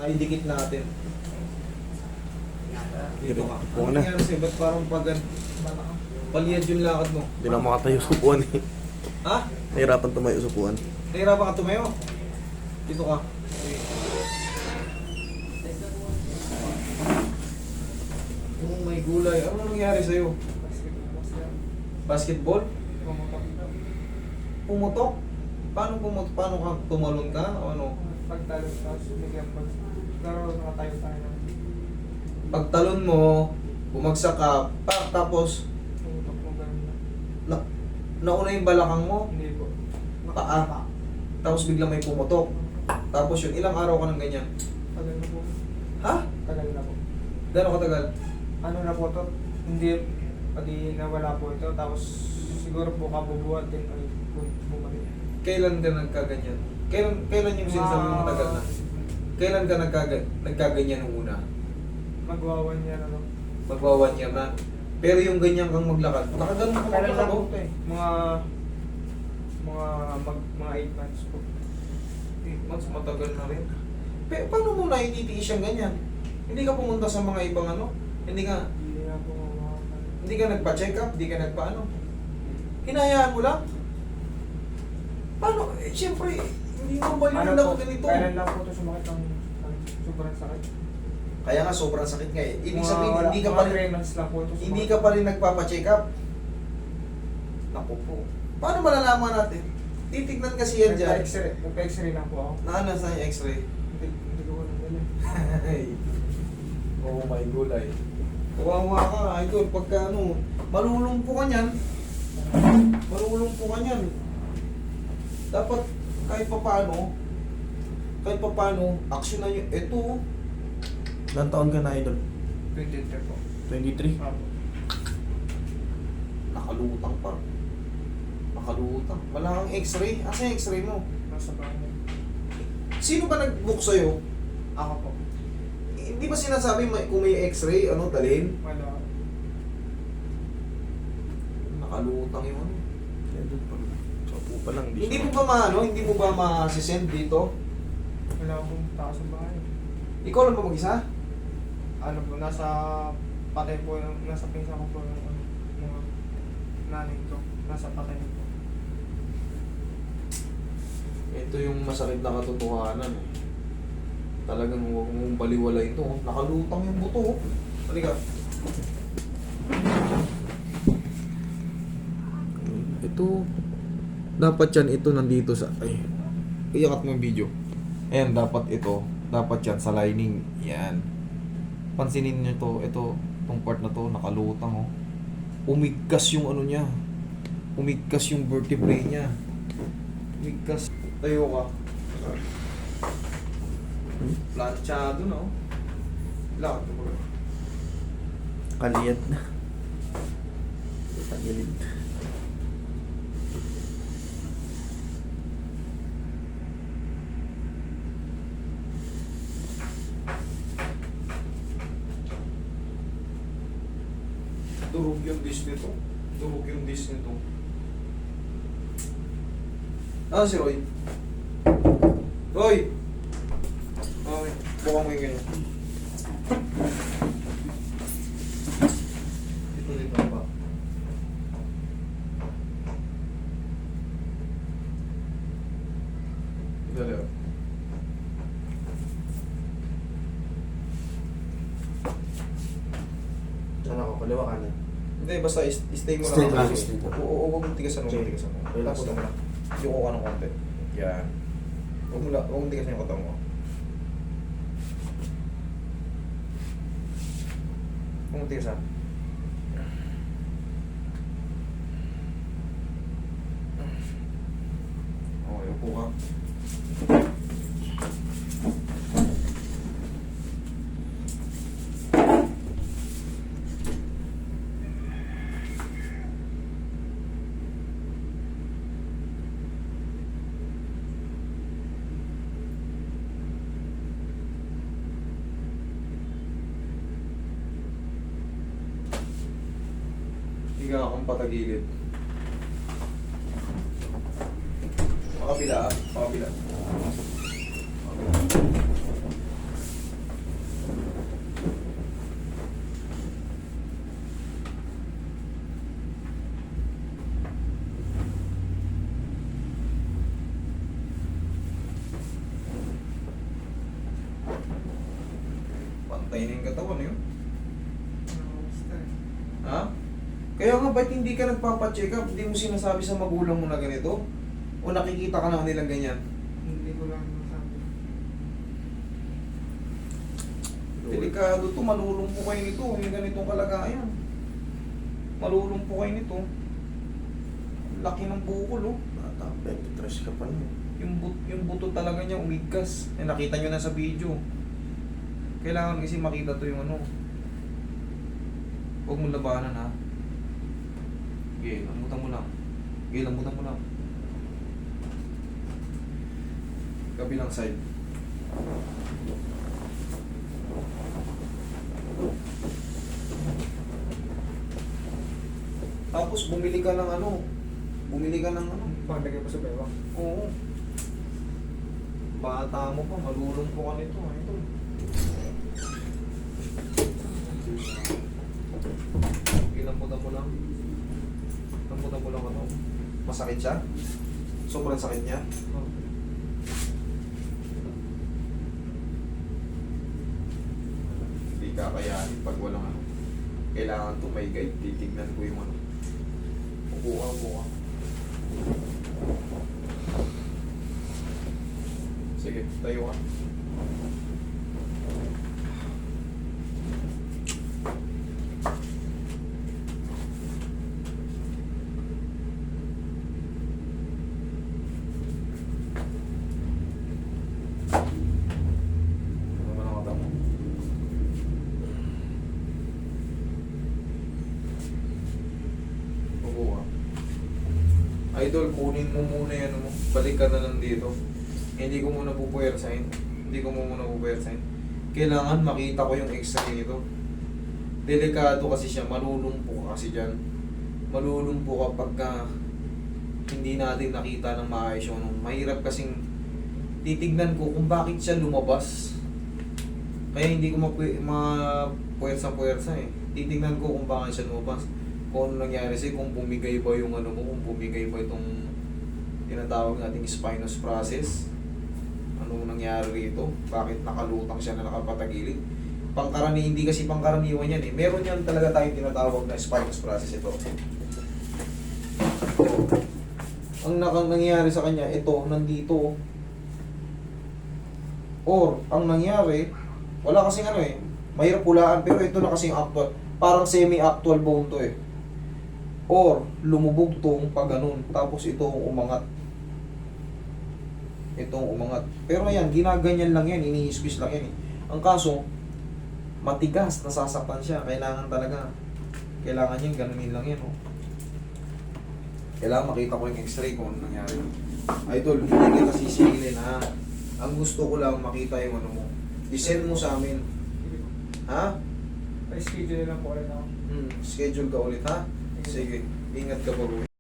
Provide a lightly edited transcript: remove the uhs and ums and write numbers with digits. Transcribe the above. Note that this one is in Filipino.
Ay, dikit natin. Dito ka. Buwan Ano na. nangyari sa'yo? Ba't parang pagan? Paliyad yung lakad mo. Hindi na makatayo sa upuan eh. Ha? Nahirapan tumayo sa upuan. Nahirapan ka tumayo? Dito ka. Oh, may gulay. Ano nangyari sa'yo? Basketball? Pumutok? Paano pumutok? Paano ka? Tumalon ka? O ano? Pagtalon tapos bigyan pero nakatayo tayo. Pagtalon mo, bumagsak ka, tapos Tumutok mo ganun na. nauna yung balakang mo, Hindi po. paa, tapos biglang may pumutok. Tapos yun, ilang araw ka ng ganyan? Tagal na po. Ha? Tagal na po. Gano'ng katagal? Ano na po to? Hindi, pati nawala po ito. Tapos siguro po kabubuhat din ay bumalik. Kailan ka nagkaganyan? Kailan yung sinasabi mo matagal na? Kailan ka nagkaganyan nung una? Magwawan niya na no? Magwa 1 year na. Pero yung ganyan kang maglakad, nakaganon ka Kailan maglakad lang oh. po ito eh. Mga 8 months po. 8 months, matagal na rin. Pero paano mo naititiis siyang ganyan? Hindi ka pumunta sa mga ibang ano? Hindi ka Hindi na po nagpa-check up? Hindi ka nagpa-ano? Hinayaan mo lang? Paano? Eh, siyempre, hindi mo balik Ano na po, ganito. kailan lang po ito sumakit ng sobrang sakit. Kaya nga, sobrang sakit nga eh. Ibig Mga sabihin, wala- hindi ka mga pa rin, 3 months lang po ito sumakit. hindi ka pa rin nagpapa-check up. Naku po. Paano malalaman natin? Titignan kasi yan dyan. Nagpa-x-ray lang po ako. Naanas na yung x-ray. Hindi ko alam yan. Oh my gulay. Kawawa ka, idol. Pagka ano, malulumpo ka niyan. Malulumpo ka niyan. Dapat kahit pa paano, action na yun. Ito, Ilan taon ka na, idol? 23 po. 23? Apo. nakalutang pa. Nakalutang. Wala kang x-ray. Asa yung x-ray mo? Nasa bahay. Sino ba nag-book sa'yo? Ako po. Hindi ba sinasabi kung may x-ray, ano, dalhin? Wala. Nakalutang yung ano. Idol pa. Sa upo pa lang. Hindi mo ba hindi mo ba ma-send dito? Wala akong tao sa bahay. Ikaw lang ba mag-isa? Ano po, nasa patay po, nasa pinsa ko po yung mga nanay ko. Nasa patay po. Ito yung masakit na katotohanan eh. Talagang huwag mong baliwala ito. Nakalutang yung buto. Halika. Ito. Dapat yan ito nandito sa... Ay. Iyakat mo yung video. Ayan, dapat ito. Dapat yan sa lining. Yan. Pansinin nyo to. Ito. Itong part na to. Nakalutang oh. Umigkas yung ano niya. Umigkas yung vertebrae niya. Umigkas. Tayo ka. Planchado na oh. Lakad mo ba? Kaliyad na. Tagilid. Durog yung disc nito. Durog yung disc nito. Ah, si Roy. Roy! Okay, buka mo yung ganyan. Dito pa. Dali oh. Saan ako? Kaliwa kanan. Hindi, basta stay mo Stay lang. lang, stay lang. Oo, huwag mong tigasan mo. Okay. Tigasan mo. Relax Tapos lang. mo lang. Yuko ka ng konti. Yan. Huwag mong tigasan yung katawan mo. Huwag mong tigasan. Okay, upo ka. Higa akong patagilid. Pakabila ah. Pakabila. Tayo na yung katawan yun. Stress. Ha? Kaya nga ba't hindi ka nagpapacheck up? Hindi mo sinasabi sa magulang mo na ganito? O nakikita ka na nilang ganyan? Hindi ko lang masabi. Delikado to, malulumpo kayo nito. Yung ganitong kalagayan. Malulumpo kayo nito. Laki ng bukol, oh. Bata, 23 ka pa lang. Yung buto talaga niya umigkas. Eh, nakita nyo na sa video. Kailangan kasi makita to yung ano. Huwag mo labanan, ha. Okay, lambutan mo lang. Okay, lambutan mo lang. Kabilang side. Tapos bumili ka ng ano. Bumili ka ng ano. Paglagay pa sa bewang. Oo. Bata mo pa, malulumpo ka nito. Ito. Ilamputan mo lang. Lamputan mo lang ano. Masakit siya? Sobrang sakit niya? Oh. Hindi kakayanin pag walang ano. Kailangan to may guide. Titignan ko yung ano. Upo ka, upo ka. Sige, tayo ka. Ano man ang mata mo? Upo ka. Idol, kunin mo muna yan mo. Balik ka na lang dito. Hindi ko muna pupuwersahin. Hindi ko muna pupuwersahin. Kailangan makita ko yung x-ray nito. Delikado kasi siya. Malulumpo ka kasi dyan. Malulumpo ka pagka hindi natin nakita ng maayos yung ano. Mahirap kasing titignan ko kung bakit siya lumabas. Kaya hindi ko mapuwersa-puwersa eh. Titignan ko kung bakit siya lumabas. Kung ano nangyari sa'yo, kung bumigay ba yung ano mo, kung bumigay ba itong tinatawag nating spinous process. Ano nangyari rito? Bakit nakalutang siya na nakapatagilid? Hindi kasi pangkaraniwan yan eh. Meron yan talaga tayong tinatawag na spinous process ito. Ang nangyari sa kanya, ito, nandito. Or, ang nangyari, wala kasing ano eh, mahirap pulaan, pero ito na kasing actual. Parang semi-actual bone to eh. Or, lumubog tong pag ganun. Tapos itong umangat. Itong umangat. Pero yan, ginaganyan lang yan. Ini-squeeze lang yan eh. Ang kaso, matigas, nasasaktan siya. Kailangan talaga. Kailangan yan, ganunin lang yan. Oh. Kailangan makita ko yung x-ray kung ano nangyari. Idol, hindi kita sisingilin ha. Ang gusto ko lang makita yung ano mo. I-send mo sa amin. Ha? Pa-schedule lang po ulit ako. Schedule ka ulit ha? Sige, ingat ka pa.